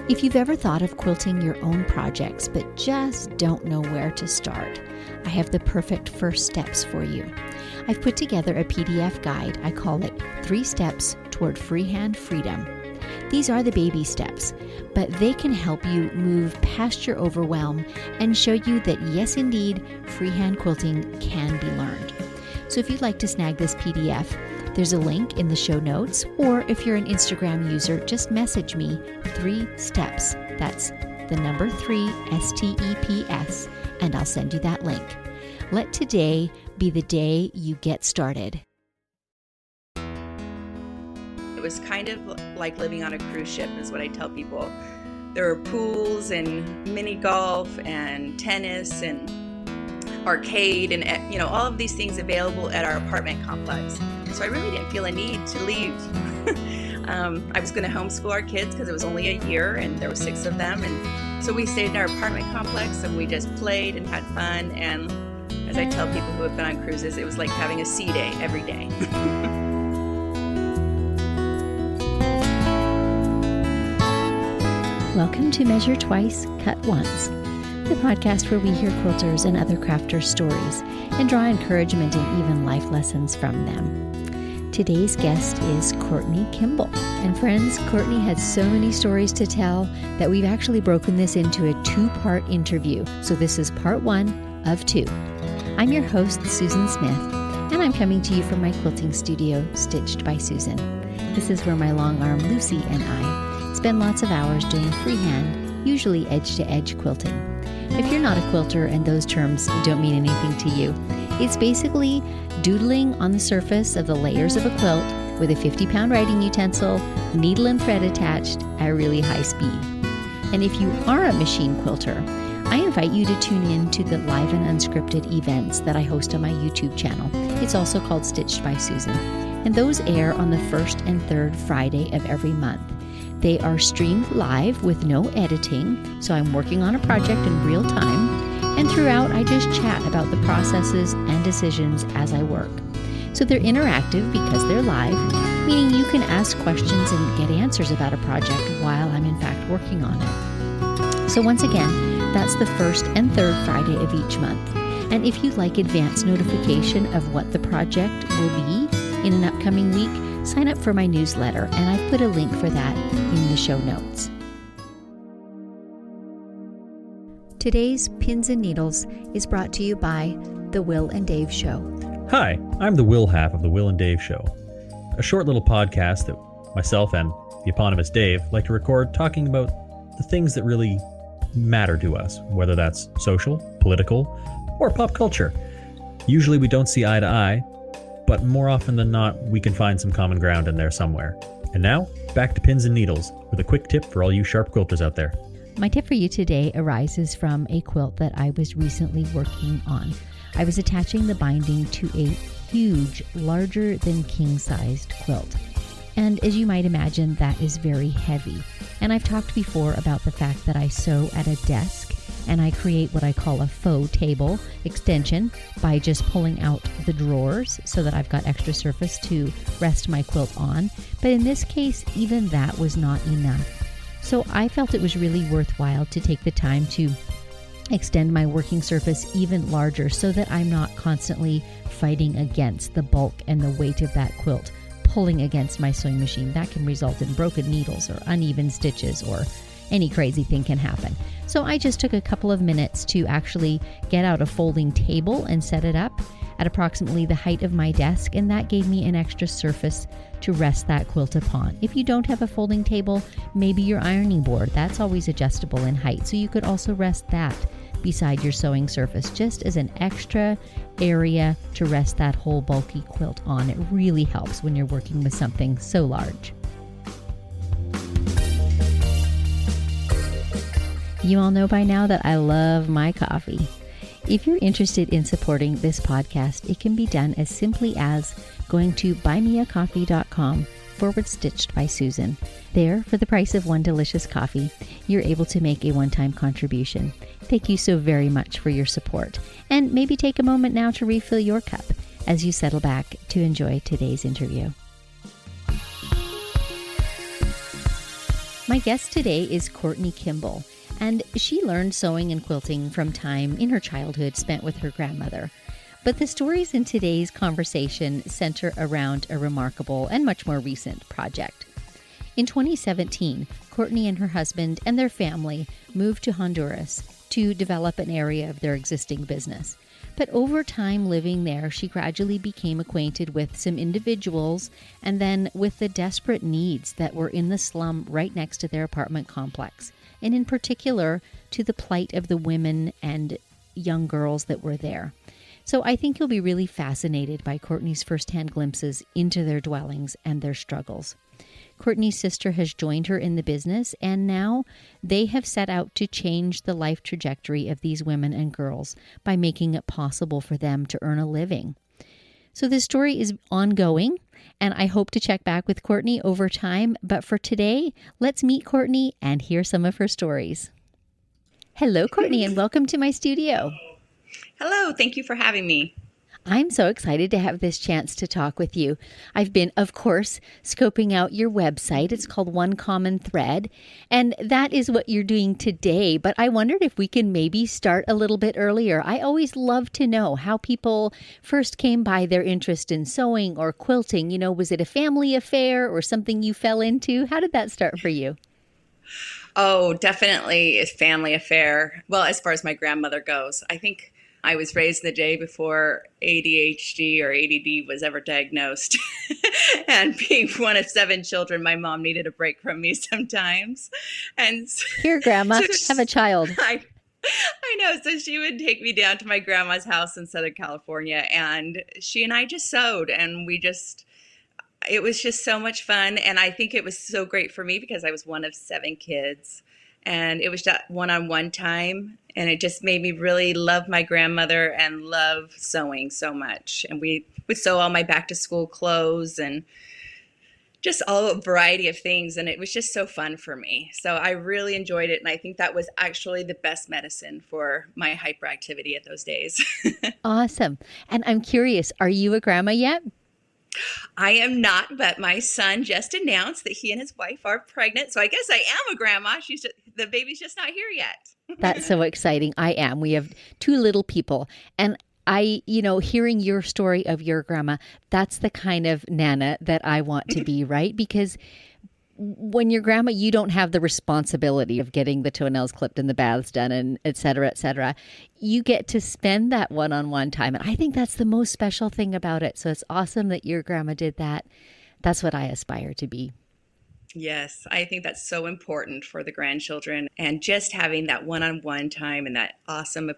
If you've ever thought of quilting your own projects but just don't know where to start, I have the perfect first steps for you. I've put together a PDF guide. I call it 3 Steps Toward Freehand Freedom. These are the baby steps, but they can help you move past your overwhelm and show you that yes, indeed, freehand quilting can be learned. So if you'd like to snag this PDF, there's a link in the show notes, or if you're an Instagram user, just message me 3 steps. That's the number 3 STEPS, and I'll send you that link. Let today be the day you get started. It was kind of like living on a cruise ship, is what I tell people. There were pools and mini golf and tennis and arcade and all of these things available at our apartment complex. So I really didn't feel a need to leave. I was going to homeschool our kids because it was only a year and there were 6 of them. And so we stayed in our apartment complex and we just played and had fun. And as I tell people who have been on cruises, it was like having a sea day every day. Welcome to Measure Twice, Cut Once, the podcast where we hear quilters and other crafters' stories and draw encouragement and even life lessons from them. Today's guest is Courtney Kimball. And friends, Courtney has so many stories to tell that we've actually broken this into a 2-part interview. So this is part 1 of 2. I'm your host, Susan Smith, and I'm coming to you from my quilting studio, Stitched by Susan. This is where my long arm Lucy and I spend lots of hours doing freehand, usually edge-to-edge quilting. If you're not a quilter and those terms don't mean anything to you, it's basically doodling on the surface of the layers of a quilt with a 50-pound writing utensil, needle and thread attached at really high speed. And if you are a machine quilter, I invite you to tune in to the live and unscripted events that I host on my YouTube channel. It's also called Stitched by Susan. And those air on the 1st and 3rd Friday of every month. They are streamed live with no editing, so I'm working on a project in real time, and throughout I just chat about the processes and decisions as I work. So they're interactive because they're live, meaning you can ask questions and get answers about a project while I'm in fact working on it. So once again, that's the 1st and 3rd Friday of each month. And if you'd like advance notification of what the project will be in an upcoming week, sign up for my newsletter, and I've put a link for that in the show notes. Today's Pins and Needles is brought to you by The Will and Dave Show. Hi, I'm the Will half of The Will and Dave Show, a short little podcast that myself and the eponymous Dave like to record talking about the things that really matter to us, whether that's social, political, or pop culture. Usually we don't see eye to eye, but more often than not, we can find some common ground in there somewhere. And now, back to Pins and Needles, with a quick tip for all you sharp quilters out there. My tip for you today arises from a quilt that I was recently working on. I was attaching the binding to a huge, larger than king-sized quilt. And as you might imagine, that is very heavy. And I've talked before about the fact that I sew at a desk and I create what I call a faux table extension by just pulling out the drawers so that I've got extra surface to rest my quilt on. But in this case, even that was not enough. So I felt it was really worthwhile to take the time to extend my working surface even larger so that I'm not constantly fighting against the bulk and the weight of that quilt, pulling against my sewing machine. That can result in broken needles or uneven stitches, or any crazy thing can happen. So I just took a couple of minutes to actually get out a folding table and set it up at approximately the height of my desk, and that gave me an extra surface to rest that quilt upon. If you don't have a folding table, maybe your ironing board, that's always adjustable in height, so you could also rest that beside your sewing surface, just as an extra area to rest that whole bulky quilt on. It really helps when you're working with something so large. You all know by now that I love my coffee. If you're interested in supporting this podcast, it can be done as simply as going to buymeacoffee.com/Stitched by Susan. There, for the price of one delicious coffee, you're able to make a one-time contribution. Thank you so very much for your support. And maybe take a moment now to refill your cup as you settle back to enjoy today's interview. My guest today is Courtney Kimball, and she learned sewing and quilting from time in her childhood spent with her grandmother. But the stories in today's conversation center around a remarkable and much more recent project. In 2017, Courtney and her husband and their family moved to Honduras to develop an area of their existing business. But over time living there, she gradually became acquainted with some individuals and then with the desperate needs that were in the slum right next to their apartment complex, and in particular to the plight of the women and young girls that were there. So I think you'll be really fascinated by Courtney's firsthand glimpses into their dwellings and their struggles. Courtney's sister has joined her in the business, and now they have set out to change the life trajectory of these women and girls by making it possible for them to earn a living. So this story is ongoing, and I hope to check back with Courtney over time. But for today, let's meet Courtney and hear some of her stories. Hello, Courtney, and welcome to my studio. Hello, thank you for having me. I'm so excited to have this chance to talk with you. I've been, of course, scoping out your website. It's called One Common Thread, and that is what you're doing today. But I wondered if we can maybe start a little bit earlier. I always love to know how people first came by their interest in sewing or quilting. You know, was it a family affair or something you fell into? How did that start for you? Oh, definitely a family affair. Well, as far as my grandmother goes, I think I was raised the day before ADHD or ADD was ever diagnosed. And being one of 7 children, my mom needed a break from me sometimes. And Here, Grandma, have a child. I know. So she would take me down to my grandma's house in Southern California, and she and I just sewed, and it was just so much fun. And I think it was so great for me because I was one of 7 kids. And it was that one-on-one time, and it just made me really love my grandmother and love sewing so much. And we would sew all my back-to-school clothes and just all a variety of things, and it was just so fun for me. So I really enjoyed it, and I think that was actually the best medicine for my hyperactivity at those days. Awesome. And I'm curious, are you a grandma yet? I am not, but my son just announced that he and his wife are pregnant. So I guess I am a grandma. The baby's just not here yet. That's so exciting. I am. We have 2 little people. And hearing your story of your grandma, that's the kind of Nana that I want to be, right? Because when you're grandma, you don't have the responsibility of getting the toenails clipped and the baths done and et cetera, et cetera. You get to spend that one-on-one time. And I think that's the most special thing about it. So it's awesome that your grandma did that. That's what I aspire to be. Yes, I think that's so important for the grandchildren, and just having that one-on-one time and that awesome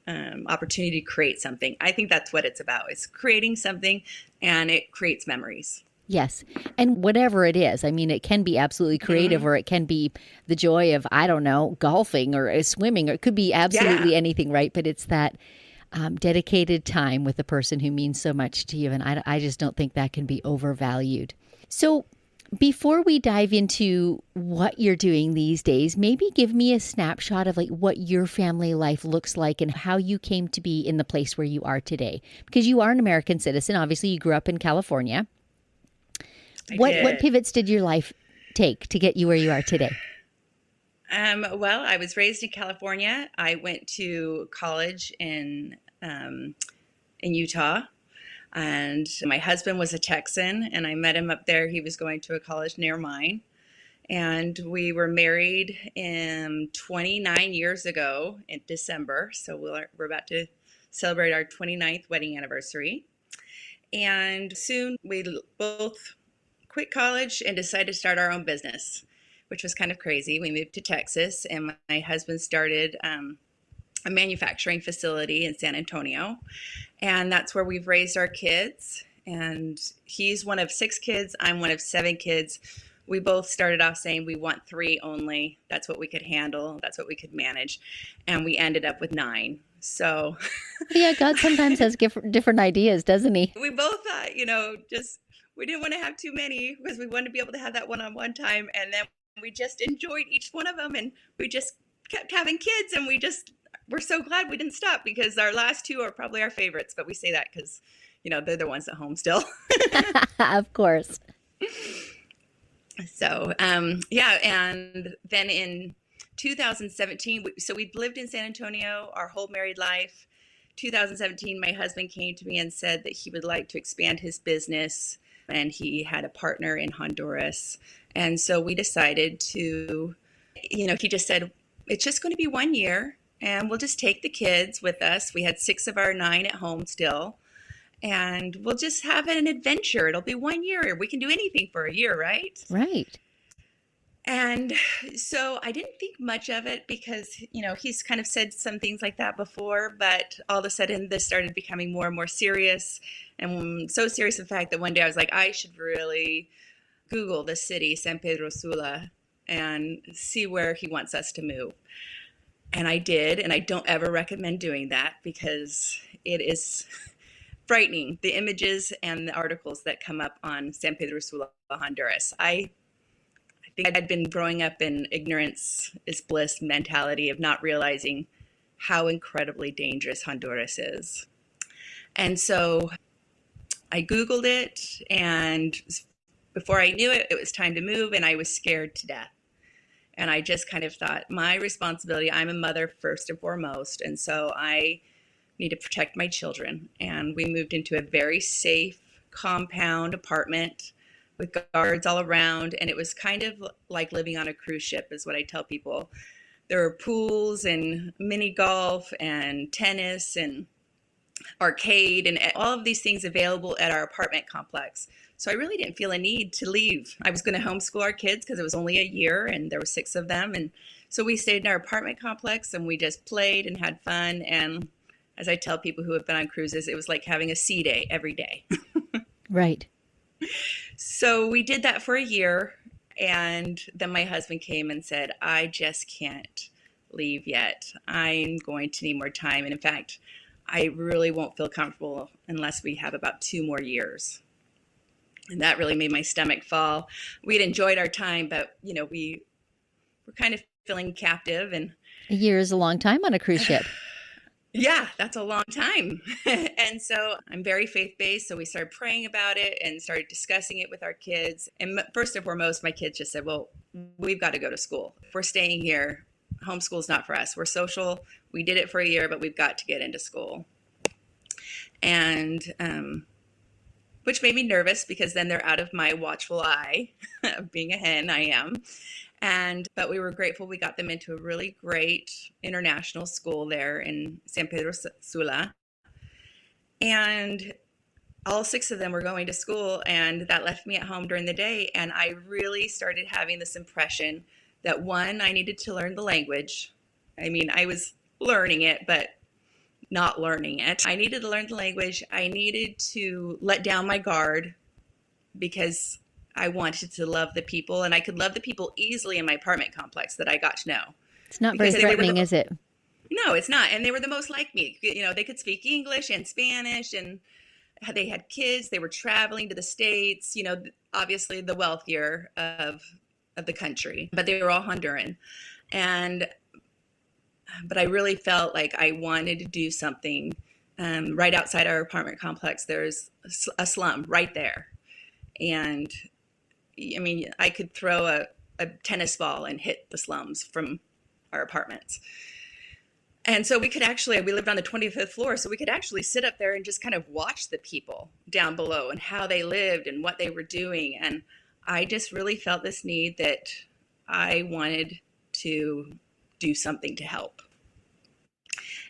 opportunity to create something. I think that's what it's about. It's creating something, and it creates memories. Yes. And whatever it is, I mean, it can be absolutely creative, or it can be the joy of, I don't know, golfing or swimming, or it could be absolutely anything, right? But it's that dedicated time with the person who means so much to you. And I just don't think that can be overvalued. So before we dive into what you're doing these days, maybe give me a snapshot of like what your family life looks like and how you came to be in the place where you are today. Because you are an American citizen. Obviously, you grew up in California. What pivots did your life take to get you where you are today? Well, I was raised in California. I went to college in Utah, and my husband was a Texan, and I met him up there. He was going to a college near mine, and we were married 29 years ago in December. So we're about to celebrate our 29th wedding anniversary, and soon we both quit college and decided to start our own business, which was kind of crazy. We moved to Texas, and my husband started a manufacturing facility in San Antonio, and that's where we've raised our kids. And he's one of 6 kids. I'm one of 7 kids. We both started off saying we want 3 only. That's what we could handle. That's what we could manage. And we ended up with 9. So yeah, God sometimes has different ideas, doesn't he? We both thought, we didn't want to have too many because we wanted to be able to have that one-on-one time. And then we just enjoyed each one of them, and we just kept having kids, and we're so glad we didn't stop, because our last 2 are probably our favorites. But we say that because, they're the ones at home still. Of course. So, yeah. And then in 2017, so we'd lived in San Antonio our whole married life. 2017, my husband came to me and said that he would like to expand his business, and he had a partner in Honduras. And so we decided to, he just said, it's just going to be 1 year and we'll just take the kids with us. We had 6 of our 9 at home still, and we'll just have an adventure. It'll be 1 year. We can do anything for a year, right? Right. And so I didn't think much of it because, he's kind of said some things like that before, but all of a sudden this started becoming more and more serious, and so serious, in fact, that one day I was like, I should really Google the city, San Pedro Sula, and see where he wants us to move. And I did, and I don't ever recommend doing that because it is frightening, the images and the articles that come up on San Pedro Sula, Honduras. I think I'd been growing up in ignorance is bliss mentality of not realizing how incredibly dangerous Honduras is. And so I Googled it, and before I knew it, it was time to move, and I was scared to death. And I just kind of thought, my responsibility, I'm a mother first and foremost, and so I need to protect my children. And we moved into a very safe compound apartment with guards all around, and it was kind of like living on a cruise ship is what I tell people. There were pools and mini golf and tennis and arcade and all of these things available at our apartment complex. So I really didn't feel a need to leave. I was going to homeschool our kids because it was only a year and there were 6 of them. And so we stayed in our apartment complex and we just played and had fun. And as I tell people who have been on cruises, it was like having a sea day every day. Right. So we did that for a year, and then my husband came and said, I just can't leave yet. I'm going to need more time. And in fact, I really won't feel comfortable unless we have about 2 more years. And that really made my stomach fall. We'd enjoyed our time, but, we were kind of feeling captive. And A year is a long time on a cruise ship. yeah, that's a long time. And so I'm very faith-based. So we started praying about it and started discussing it with our kids. And first and foremost, my kids just said, well, we've got to go to school. If we're staying here, homeschool's not for us. We're social. We did it for a year, but we've got to get into school. And which made me nervous because then they're out of my watchful eye of being a hen. I am. But we were grateful we got them into a really great international school there in San Pedro Sula. And all 6 of them were going to school, and that left me at home during the day. And I really started having this impression that, one, I needed to learn the language. I mean, I was learning it, but not learning it. I needed to learn the language. I needed to let down my guard because I wanted to love the people, and I could love the people easily in my apartment complex that I got to know. It's not very threatening, is it? No, it's not. And they were the most like me. They could speak English and Spanish, and they had kids. They were traveling to the States, obviously the wealthier of the country, but they were all Honduran. But I really felt like I wanted to do something. Right outside our apartment complex, there's a slum right there. And I mean, I could throw a tennis ball and hit the slums from our apartments. And so we lived on the 25th floor, so we could actually sit up there and just kind of watch the people down below and how they lived and what they were doing. And I just really felt this need that I wanted to do something to help.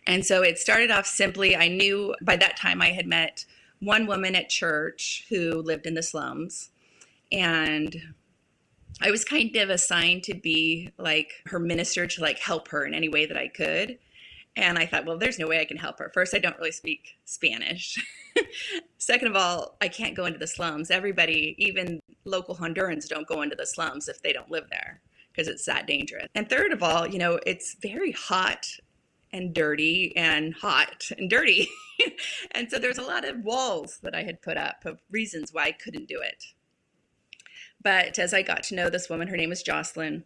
And so it started off simply, I knew by that time I had met one woman at church who lived in the slums, and I was kind of assigned to be like her minister, to like help her in any way that I could. And I thought, well, there's no way I can help her. First, I don't really speak Spanish. Second of all, I can't go into the slums. Everybody, even local Hondurans, don't go into the slums if they don't live there because it's that dangerous. And third of all, it's very hot and dirty and hot and dirty. And so there's a lot of walls that I had put up of reasons why I couldn't do it. But as I got to know this woman, her name was Jocelyn.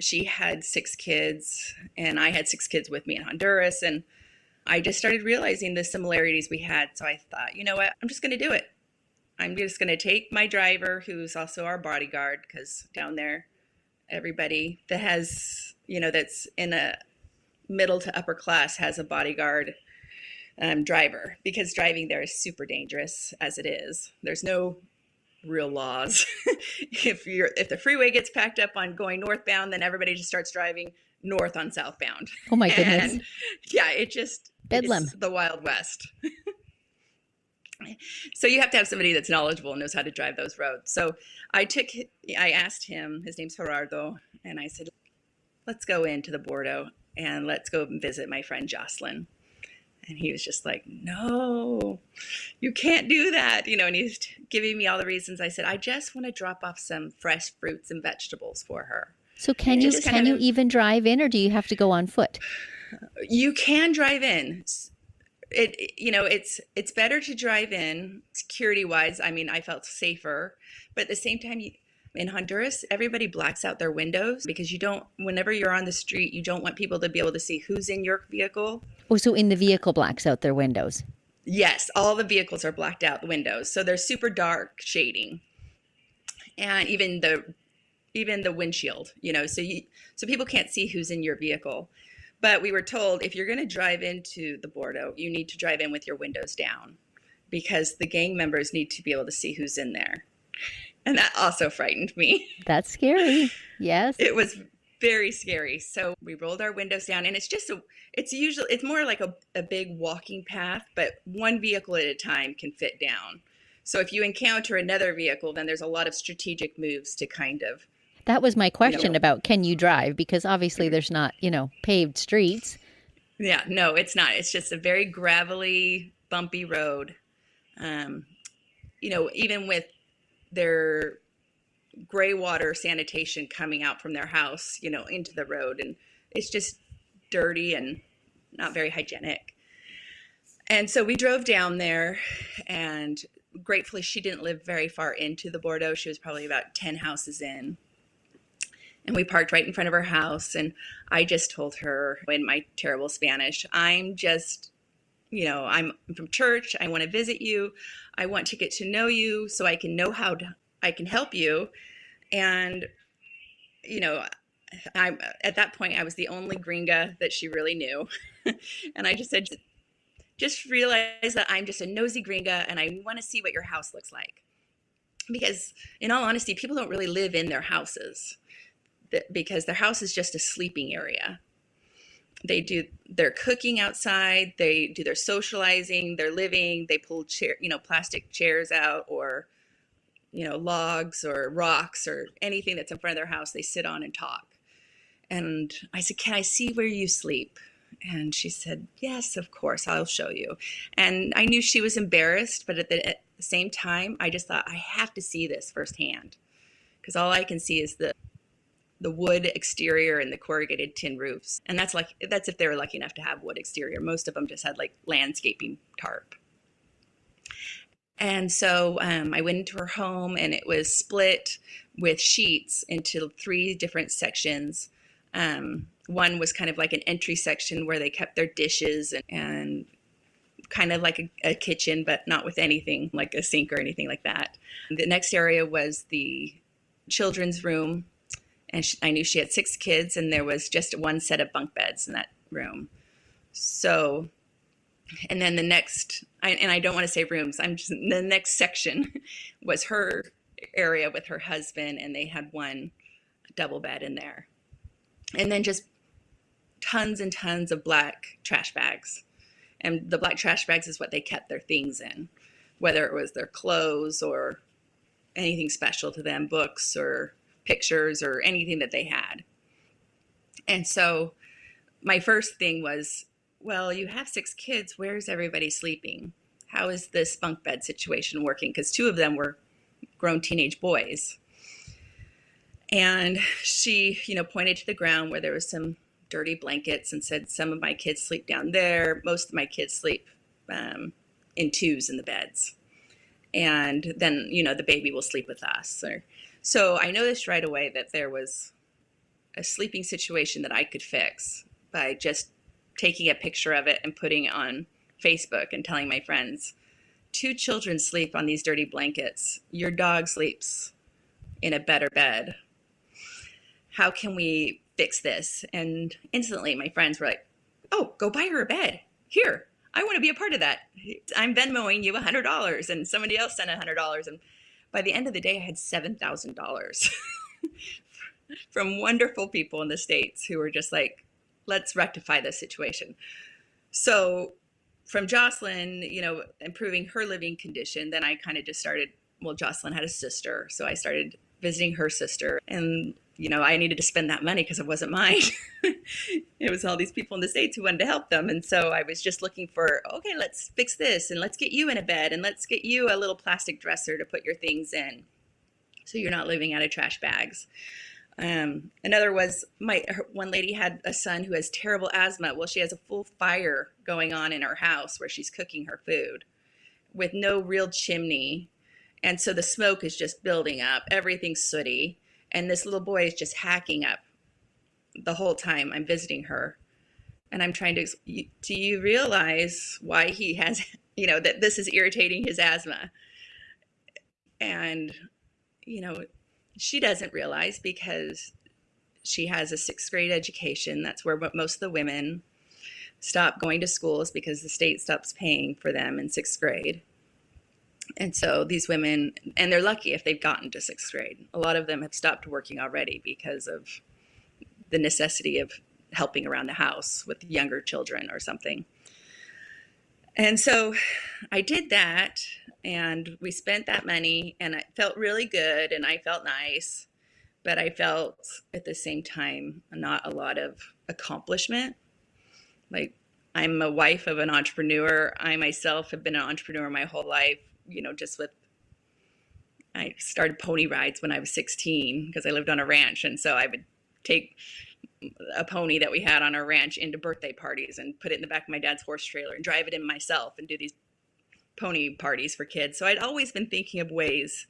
She had 6 kids, and I had 6 kids with me in Honduras. And I just started realizing the similarities we had. So I thought, you know what? I'm just going to do it. I'm just going to take my driver, who's also our bodyguard, because down there, everybody that has, that's in a middle to upper class has a bodyguard driver, because driving there is super dangerous as it is. There's no real laws. If the freeway gets packed up on going northbound, then everybody just starts driving north on southbound. Oh my goodness. And yeah, Bedlam. It's the Wild West. So you have to have somebody that's knowledgeable and knows how to drive those roads. So I asked him, his name's Gerardo, and I said, let's go into the Bordeaux and let's go and visit my friend Jocelyn. And he was just like, no, you can't do that. And he's giving me all the reasons. I said, I just want to drop off some fresh fruits and vegetables for her. So can you even drive in, or do you have to go on foot? You can drive in. It's better to drive in security wise. I mean, I felt safer, but at the same time, in Honduras, everybody blacks out their windows because whenever you're on the street, you don't want people to be able to see who's in your vehicle. Oh, so in the vehicle blacks out their windows? Yes, all the vehicles are blacked out, the windows. So they're super dark shading. And even the windshield, so people can't see who's in your vehicle. But we were told, if you're going to drive into the Bordeaux, you need to drive in with your windows down, because the gang members need to be able to see who's in there. And that also frightened me. That's scary. Yes. It was very scary. So we rolled our windows down, and it's more like a big walking path, but one vehicle at a time can fit down. So if you encounter another vehicle, then there's a lot of strategic moves to kind of. That was my question about, can you drive? Because obviously there's not, paved streets. Yeah, no, it's not. It's just a very gravelly, bumpy road. Even with their gray water sanitation coming out from their house, into the road. And it's just dirty and not very hygienic. And so we drove down there, and gratefully she didn't live very far into the Bordeaux. She was probably about 10 houses in. And we parked right in front of her house. And I just told her in my terrible Spanish, I'm from church. I want to visit you. I want to get to know you so I can know how I can help you. And, at that point, I was the only gringa that she really knew. And I just said, just realize that I'm just a nosy gringa, and I want to see what your house looks like. Because in all honesty, people don't really live in their houses, because their house is just a sleeping area. They do their cooking outside, they do their socializing, their living, they pull plastic chairs out, or, logs or rocks or anything that's in front of their house, they sit on and talk. And I said, can I see where you sleep? And she said, yes, of course, I'll show you. And I knew she was embarrassed, but at the same time, I just thought, I have to see this firsthand, because all I can see is the wood exterior and the corrugated tin roofs. And that's if they were lucky enough to have wood exterior. Most of them just had landscaping tarp. And so I went into her home, and it was split with sheets into 3 different sections. One was kind of like an entry section where they kept their dishes, and kind of like a kitchen, but not with anything like a sink or anything like that. The next area was the children's room. And I knew she had 6 kids, and there was just one set of bunk beds in that room. So, and then the next, I don't want to say rooms, the next section was her area with her husband, and they had one double bed in there. And then just tons and tons of black trash bags. And the black trash bags is what they kept their things in, whether it was their clothes or anything special to them, books or pictures or anything that they had. And so my first thing was, well, you have 6 kids. Where's everybody sleeping? How is this bunk bed situation working? Because 2 of them were grown teenage boys. And she, pointed to the ground where there was some dirty blankets and said, some of my kids sleep down there. Most of my kids sleep in 2s in the beds. And then, the baby will sleep with us. So I noticed right away that there was a sleeping situation that I could fix by just taking a picture of it and putting it on Facebook and telling my friends, 2 children sleep on these dirty blankets. Your dog sleeps in a better bed. How can we fix this? And instantly my friends were like, oh, go buy her a bed. Here, I want to be a part of that. I'm Venmoing you $100. And somebody else sent $100. And by the end of the day, I had $7,000 from wonderful people in the States who were just like, let's rectify this situation. So from Jocelyn, improving her living condition, then I kind of just started, Jocelyn had a sister. So I started visiting her sister, and I needed to spend that money because it wasn't mine. It was all these people in the States who wanted to help them. And so I was just looking for, okay, let's fix this, and let's get you in a bed, and let's get you a little plastic dresser to put your things in so you're not living out of trash bags. Another was one lady had a son who has terrible asthma. Well, she has a full fire going on in her house where she's cooking her food with no real chimney. And so the smoke is just building up. Everything's sooty. And this little boy is just hacking up the whole time I'm visiting her. And I'm trying to, do you realize why he has, that this is irritating his asthma? And, she doesn't realize because she has a 6th grade education. That's where most of the women stop going to schools because the state stops paying for them in 6th grade. And so these women, and they're lucky if they've gotten to 6th grade. A lot of them have stopped working already because of the necessity of helping around the house with younger children or something. And so I did that, and we spent that money, and it felt really good, and I felt nice, but I felt at the same time not a lot of accomplishment. Like, I'm a wife of an entrepreneur. I myself have been an entrepreneur my whole life, I started pony rides when I was 16 because I lived on a ranch. And so I would take a pony that we had on our ranch into birthday parties and put it in the back of my dad's horse trailer and drive it in myself and do these pony parties for kids. So I'd always been thinking of ways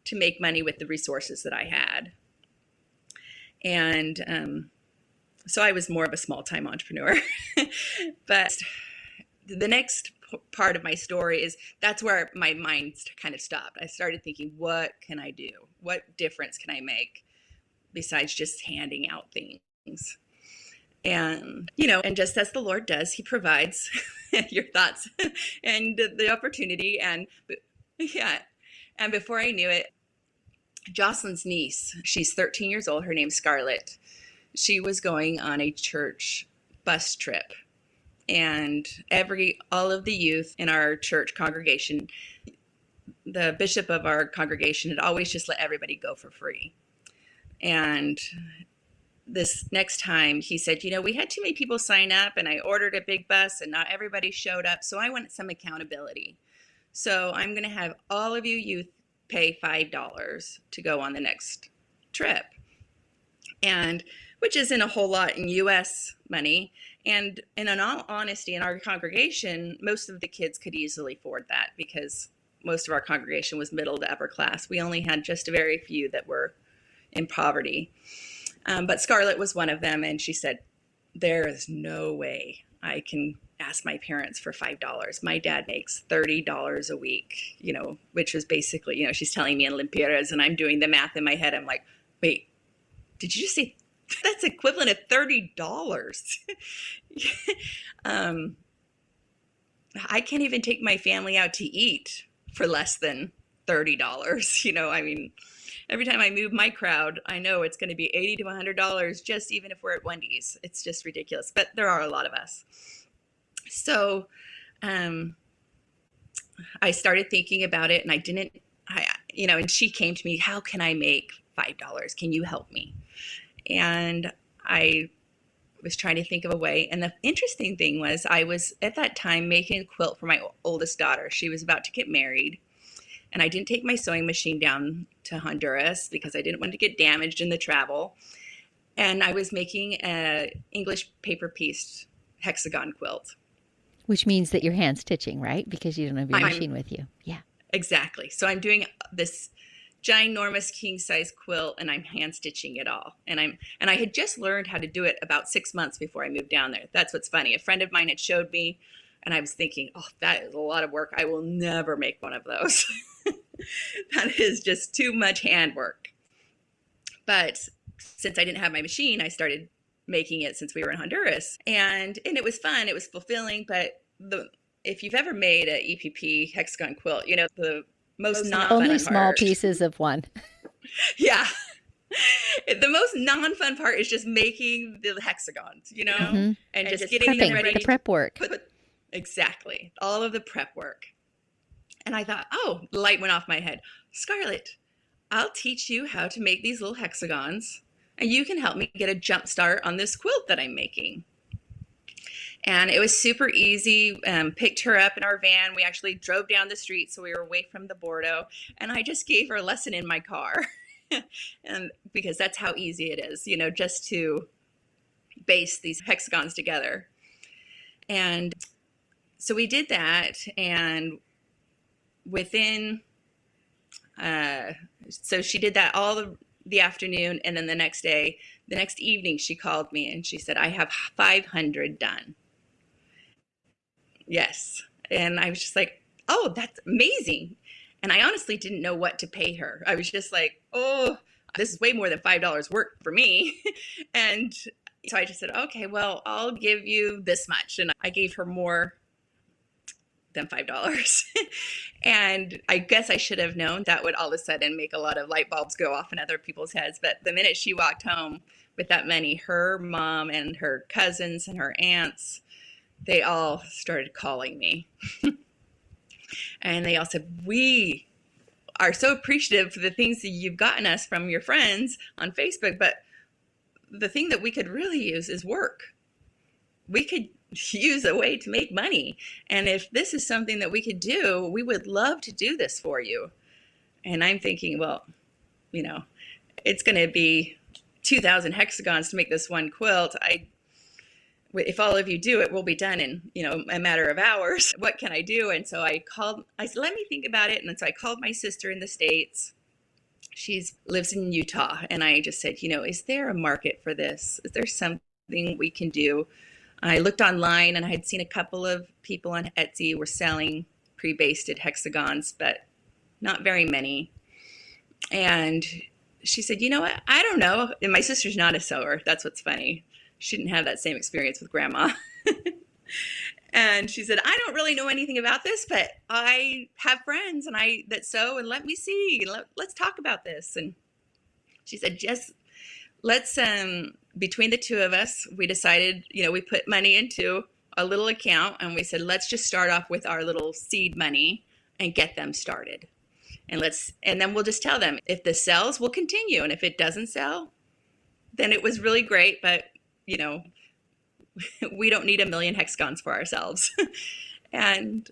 to make money with the resources that I had. And so I was more of a small-time entrepreneur. But the next part of my story is that's where my mind kind of stopped. I started thinking, what can I do? What difference can I make besides just handing out things? And, and just as the Lord does, he provides your thoughts and the opportunity. And yeah. And before I knew it, Jocelyn's niece, she's 13 years old. Her name's Scarlett. She was going on a church bus trip. And all of the youth in our church congregation, the bishop of our congregation had always just let everybody go for free. And this next time he said, we had too many people sign up, and I ordered a big bus and not everybody showed up. So I want some accountability. So I'm going to have all of you youth pay $5 to go on the next trip. And which isn't a whole lot in US money. And in all honesty, in our congregation, most of the kids could easily afford that because most of our congregation was middle to upper class. We only had just a very few that were in poverty. But Scarlett was one of them. And she said, there is no way I can ask my parents for $5. My dad makes $30 a week, which was basically, she's telling me in lempiras, and I'm doing the math in my head. I'm like, wait, did you just say that's equivalent of $30? I can't even take my family out to eat for less than $30. Every time I move my crowd, I know it's going to be $80 to $100, just even if we're at Wendy's. It's just ridiculous. But there are a lot of us. So I started thinking about it, and and she came to me, how can I make $5? Can you help me? And I was trying to think of a way. And the interesting thing was I was at that time making a quilt for my oldest daughter. She was about to get married. And I didn't take my sewing machine down to Honduras because I didn't want to get damaged in the travel. And I was making an English paper piece hexagon quilt. Which means that you're hand stitching, right? Because you don't have your machine with you. Yeah. Exactly. So I'm doing this ginormous king size quilt, and I'm hand stitching it all. And I had just learned how to do it about 6 months before I moved down there. That's what's funny. A friend of mine had showed me And I was thinking, oh, that is a lot of work. I will never make one of those. That is just too much handwork. But since I didn't have my machine, I started making it since we were in Honduras. And it was fun. It was fulfilling. But if you've ever made an EPP hexagon quilt, the most non-fun only part. small pieces of one. Yeah. The most non-fun part is just making the hexagons, Mm-hmm. and just getting them ready. The prep work. Exactly. All of the prep work. And I thought, the light went off my head. Scarlett, I'll teach you how to make these little hexagons, and you can help me get a jump start on this quilt that I'm making. And it was super easy. Picked her up in our van. We actually drove down the street, so we were away from the Bordeaux. And I just gave her a lesson in my car. And because that's how easy it is, just to base these hexagons together. And so we did that. And within, so she did that all the afternoon. And then the next evening, she called me and she said, I have 500 done. Yes. And I was just like, oh, that's amazing. And I honestly didn't know what to pay her. I was just like, oh, this is way more than $5 work for me. And so I just said, okay, well, I'll give you this much. And I gave her more than $5. And I guess I should have known that would all of a sudden make a lot of light bulbs go off in other people's heads. But the minute she walked home with that money, her mom and her cousins and her aunts, they all started calling me. And they all said, we are so appreciative for the things that you've gotten us from your friends on Facebook. But the thing that we could really use is work. We could use a way to make money. And if this is something that we could do, we would love to do this for you. And I'm thinking, well, it's going to be 2,000 hexagons to make this one quilt. If all of you do it, we'll be done in, a matter of hours. What can I do? And so I said, let me think about it. And so I called my sister in the States. She lives in Utah. And I just said, is there a market for this? Is there something we can do? I looked online and I had seen a couple of people on Etsy were selling pre-basted hexagons, but not very many. And she said, you know what? I don't know. And my sister's not a sewer. That's what's funny. She didn't have that same experience with grandma. And she said, I don't really know anything about this, but I have friends that sew, and let me see. Let's talk about this. And she said, just let's, between the two of us, we decided, we put money into a little account, and we said, let's just start off with our little seed money and get them started. And then we'll just tell them if this sells, we'll continue. And if it doesn't sell, then it was really great. But we don't need 1 million hexagons for ourselves. And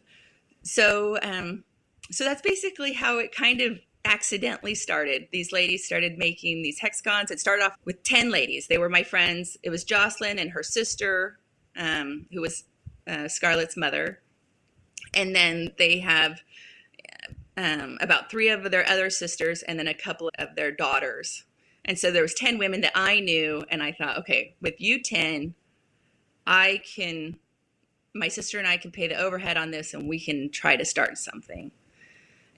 so that's basically how it kind of accidentally started. These ladies started making these hexagons. It started off with 10 ladies. They were my friends. It was Jocelyn and her sister, who was Scarlett's mother. And then they have about 3 of their other sisters and then a couple of their daughters. And so there was 10 women that I knew, and I thought, okay, with you 10, my sister and I can pay the overhead on this, and we can try to start something.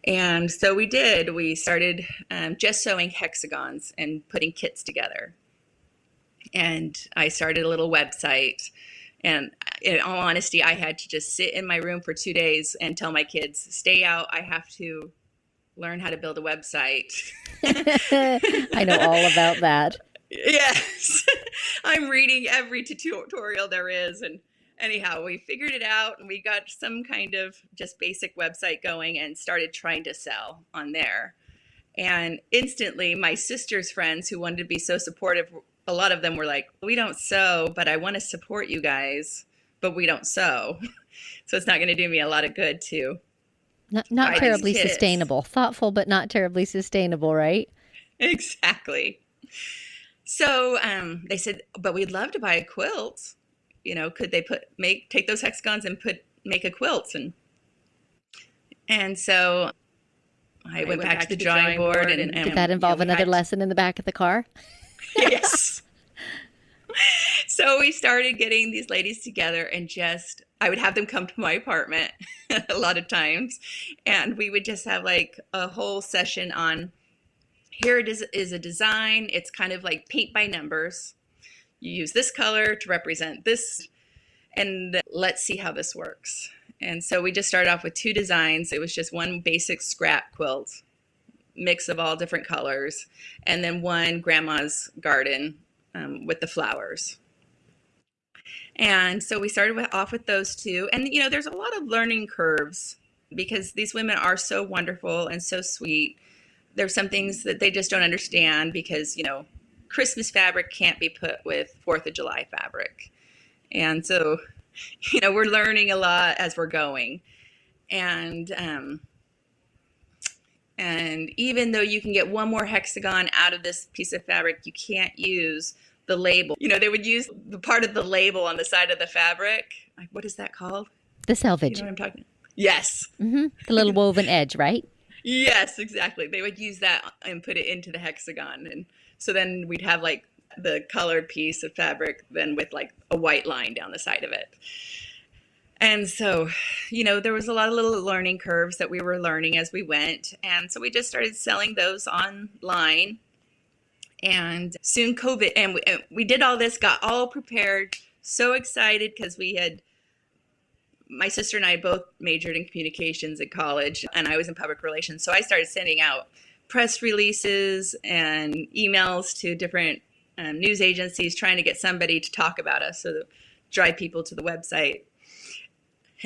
And so we did. We started just sewing hexagons and putting kits together. And I started a little website. And in all honesty, I had to just sit in my room for 2 days and tell my kids, stay out. I have to learn how to build a website. I know all about that. Yes. I'm reading every tutorial there is. And anyhow, we figured it out, and we got some kind of just basic website going and started trying to sell on there. And instantly, my sister's friends who wanted to be so supportive, a lot of them were like, we don't sew, but I want to support you guys, but we don't sew. So it's not going to do me a lot of good to Not terribly sustainable. Thoughtful, but not terribly sustainable, right? Exactly. So they said, but we'd love to buy a quilt. Could they take those hexagons and make a quilt? And so I went back to the drawing board. And did that involve another lesson in the back of the car? Yes. So we started getting these ladies together and I would have them come to my apartment a lot of times. And we would just have like a whole session on here it is a design. It's kind of like paint by numbers. You use this color to represent this, and let's see how this works. And so we just started off with 2 designs. It was just one basic scrap quilt, mix of all different colors, and then one grandma's garden with the flowers. And so we started off with those 2. And, there's a lot of learning curves because these women are so wonderful and so sweet. There's some things that they just don't understand because, Christmas fabric can't be put with 4th of July fabric. And so, we're learning a lot as we're going. And even though you can get one more hexagon out of this piece of fabric, you can't use the label. They would use the part of the label on the side of the fabric. Like, what is that called? The selvage. You know what I'm talking about? Yes. Mm-hmm. The little woven edge, right? Yes, exactly. They would use that and put it into the hexagon. And so then we'd have like the colored piece of fabric then with like a white line down the side of it. And so, there was a lot of little learning curves that we were learning as we went. And so we just started selling those online. And soon COVID, and we did all this, got all prepared, so excited because my sister and I both majored in communications at college, and I was in public relations. So I started sending out press releases and emails to different news agencies trying to get somebody to talk about us, so that drive people to the website.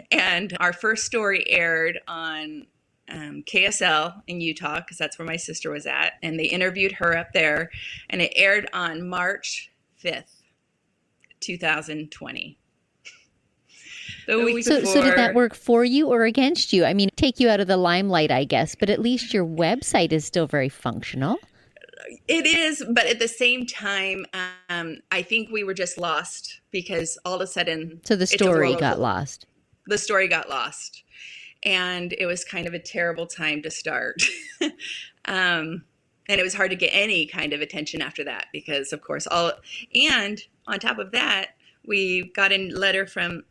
And our first story aired on KSL in Utah, because that's where my sister was at. And they interviewed her up there. And it aired on March 5th, 2020. The week So before. did that work for you or against you? I mean, take you out of the limelight, I guess, but at least your website is still very functional. It is, but at the same time, I think we were just lost because all of a sudden... So the story got lost. The story got lost. And it was kind of a terrible time to start. And it was hard to get any kind of attention after that because, of course, and on top of that, we got an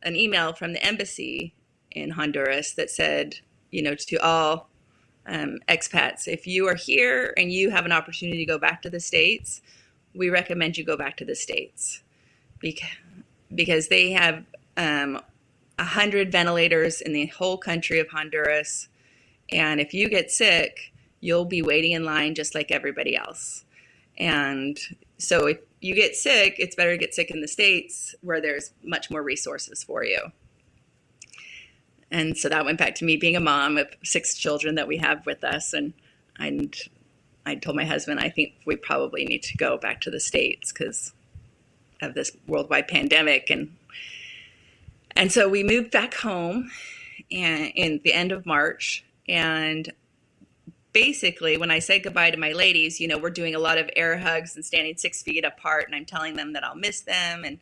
email from the embassy in Honduras that said, to all expats, if you are here and you have an opportunity to go back to the States, we recommend you go back to the States because they have 100 ventilators in the whole country of Honduras. And if you get sick, you'll be waiting in line just like everybody else. And so if you get sick, it's better to get sick in the States where there's much more resources for you. And so that went back to me being a mom of 6 children that we have with us. And I told my husband, I think we probably need to go back to the States because of this worldwide pandemic. And so we moved back home in the end of March. And basically, when I said goodbye to my ladies, we're doing a lot of air hugs and standing 6 feet apart. And I'm telling them that I'll miss them.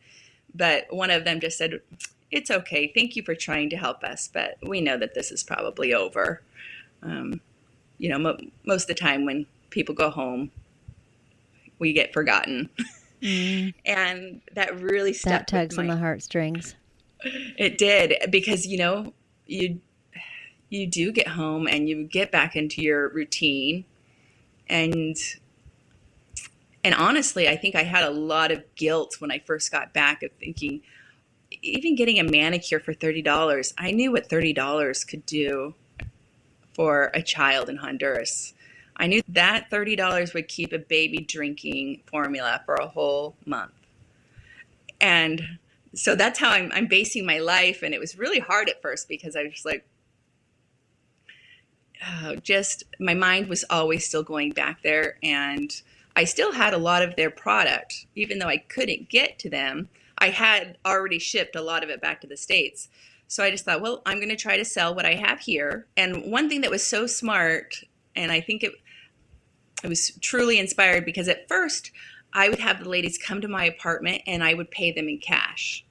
But one of them just said, it's okay. Thank you for trying to help us. But we know that this is probably over. Most of the time when people go home, we get forgotten. Mm. And that really stuck. That tugs on the heartstrings. It did, because, you do get home and you get back into your routine. And honestly, I think I had a lot of guilt when I first got back of thinking, even getting a manicure for $30, I knew what $30 could do for a child in Honduras. I knew that $30 would keep a baby drinking formula for a whole month. And so that's how I'm basing my life. And it was really hard at first because I was just like, my mind was always still going back there. And I still had a lot of their product, even though I couldn't get to them. I had already shipped a lot of it back to the States. So I just thought, well, I'm going to try to sell what I have here. And one thing that was so smart, and I think it was truly inspired, because at first I would have the ladies come to my apartment and I would pay them in cash.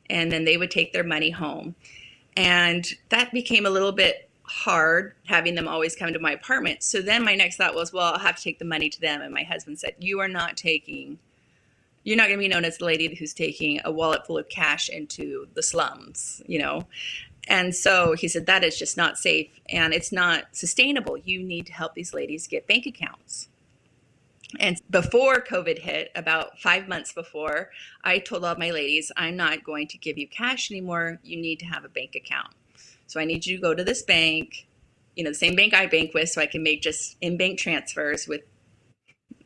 And then they would take their money home. And that became a little bit hard, having them always come to my apartment. So then my next thought was, well, I'll have to take the money to them. And my husband said, you are not taking you're not going to be known as the lady who's taking a wallet full of cash into the slums, And so he said, that is just not safe and it's not sustainable. You need to help these ladies get bank accounts. And before COVID hit, about 5 months before, I told all my ladies, I'm not going to give you cash anymore. You need to have a bank account. So I need you to go to this bank, the same bank I bank with, so I can make just in-bank transfers with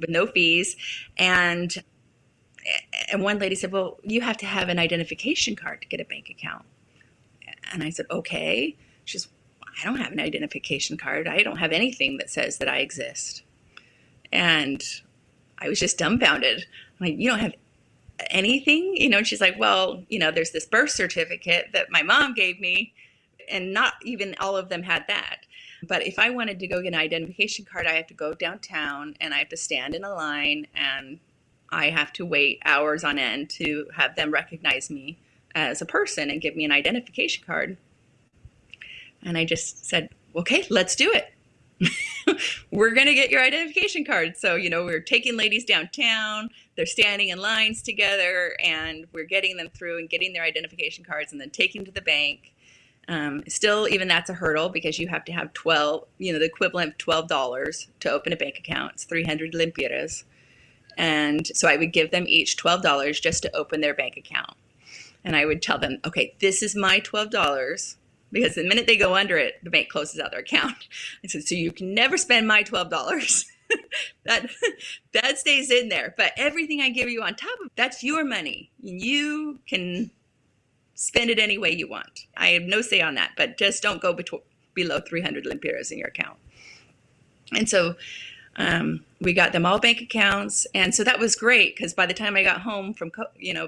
no fees. And one lady said, well, you have to have an identification card to get a bank account. And I said, okay. She says, I don't have an identification card. I don't have anything that says that I exist. And I was just dumbfounded. I'm like, you don't have anything? And she's like, well, there's this birth certificate that my mom gave me, and not even all of them had that. But if I wanted to go get an identification card, I have to go downtown and I have to stand in a line and I have to wait hours on end to have them recognize me as a person and give me an identification card. And I just said, okay, let's do it. We're going to get your identification card. So, we're taking ladies downtown, they're standing in lines together, and we're getting them through and getting their identification cards and then taking them to the bank. Still, even that's a hurdle because you have to have 12, the equivalent of $12 to open a bank account. It's 300 lempiras. And so I would give them each $12 just to open their bank account. And I would tell them, okay, this is my $12, because the minute they go under it, the bank closes out their account. I said, so you can never spend my $12. that stays in there. But everything I give you on top of that's your money. You can spend it any way you want. I have no say on that, but just don't go below 300 lempiras in your account. And so we got them all bank accounts. And so that was great because by the time I got home from,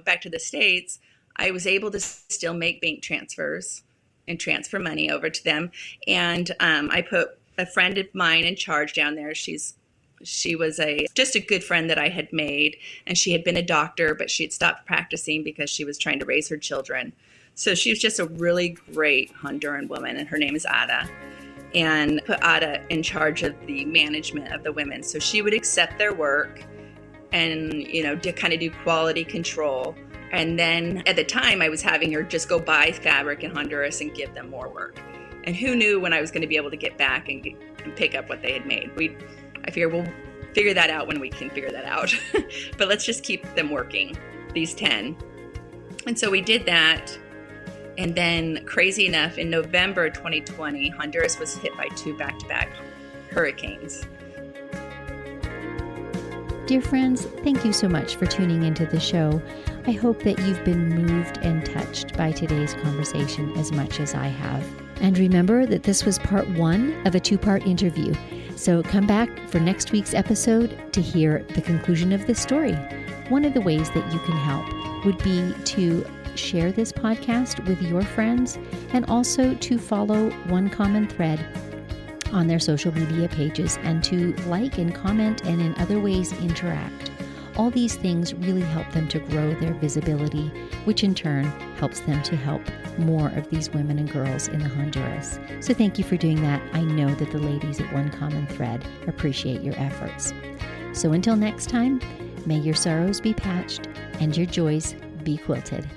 back to the States, I was able to still make bank transfers and transfer money over to them. And I put a friend of mine in charge down there. She was just a good friend that I had made, and she had been a doctor, but she had stopped practicing because she was trying to raise her children. So she was just a really great Honduran woman, and her name is Ada. And put Ada in charge of the management of the women. So she would accept their work and, kind of do quality control. And then at the time I was having her just go buy fabric in Honduras and give them more work. And who knew when I was going to be able to get back and pick up what they had made. I figure we'll figure that out when we can figure that out. But let's just keep them working, these 10. And so we did that. And then, crazy enough, in November 2020, Honduras was hit by 2 back-to-back hurricanes. Dear friends, thank you so much for tuning into the show. I hope that you've been moved and touched by today's conversation as much as I have. And remember that this was part 1 of a 2-part interview. So come back for next week's episode to hear the conclusion of this story. One of the ways that you can help would be to share this podcast with your friends and also to follow One Common Thread on their social media pages and to like and comment and in other ways interact. All these things really help them to grow their visibility, which in turn helps them to help more of these women and girls in the Honduras. So thank you for doing that. I know that the ladies at One Common Thread appreciate your efforts. So until next time, may your sorrows be patched and your joys be quilted.